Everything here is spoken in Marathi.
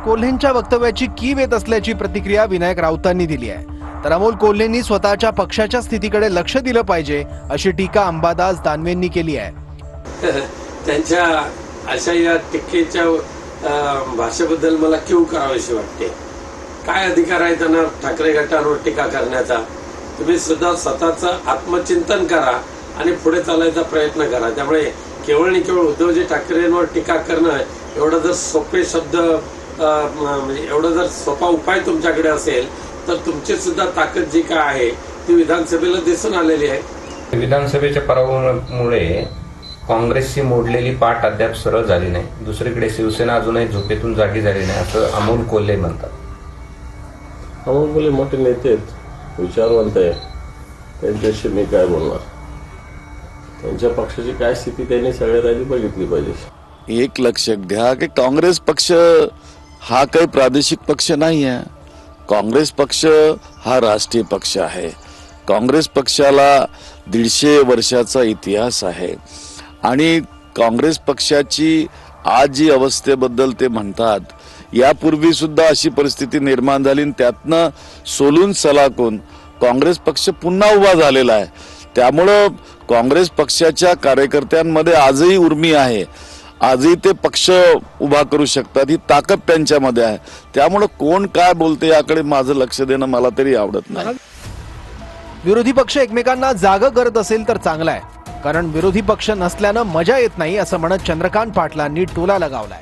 कोल्हेंच्या वक्तव्याची कीव येत असल्याची प्रतिक्रिया विनायक राऊतांनी दिली आहे। तर अमोल कोल्हेंनी स्वतःच्या पक्षाच्या स्थितीकडे लक्ष दिलं पाहिजे अशी टीका अंबादास दानवेंनी केली आहे। त्यांच्या अशा या टीकेच्या भाषेबद्दल मला कीव करावीशी वाटते। काय अधिकार आहे त्यांना ठाकरे गटांवर टीका करण्याचा? तुम्ही सुद्धा स्वतःचं आत्मचिंतन करा आणि पुढे चालायचा प्रयत्न करा। त्यामुळे केवळ आणि केवळ उद्धवजी ठाकरेंवर टीका करणं एवढं जर सोपे शब्द एवढा जर सोपा उपाय तुमच्याकडे असेल तर तुमची सुद्धा ताकद जी काय आहे ती विधानसभेला दिसून आलेली आहे। विधानसभेच्या पराभवामुळे काँग्रेसची मोडलेली पाठ अद्याप सरळ झाली नाही। दुसरीकडे शिवसेना अजूनही झोपेतून जागी झाली नाही असं अमोल कोल्हे म्हणतात। अमोल कोल्हे मोठे नेते आहेत, विचारवंत आहे, त्यांच्याशी मी काय बोलणार? त्यांच्या पक्षाची काय स्थिती त्यांनी सगळ्यात आधी बघितली पाहिजे। एक लक्षात घ्या की काँग्रेस पक्ष हा काही प्रादेशिक पक्ष नाही आहे। काँग्रेस पक्ष हा राष्ट्रीय पक्ष आहे। काँग्रेस पक्षाला 150 वर्षाचा इतिहास आहे आणि काँग्रेस पक्षाची आज जी अवस्थेबद्दल ते म्हणतात, यापूर्वी सुद्धा अशी परिस्थिती निर्माण झाली आणि त्यातनं सोलून सलाकून काँग्रेस पक्ष पुन्हा उभा झालेला आहे। त्यामुळं काँग्रेस पक्षाच्या कार्यकर्त्यांमध्ये आजही उर्मी आहे, आजही ते पक्ष उभा करू शकतात, ही ताकद त्यांच्यामध्ये आहे। त्यामुळे कोण काय बोलते याकडे माझं लक्ष देणं मला तरी आवडत नाही। विरोधी पक्ष एकमेकांना जागं करत असेल तर चांगलं आहे, कारण विरोधी पक्ष नसल्यानं मजा येत नाही असं म्हणत चंद्रकांत पाटलांनी टोला लगावलाय।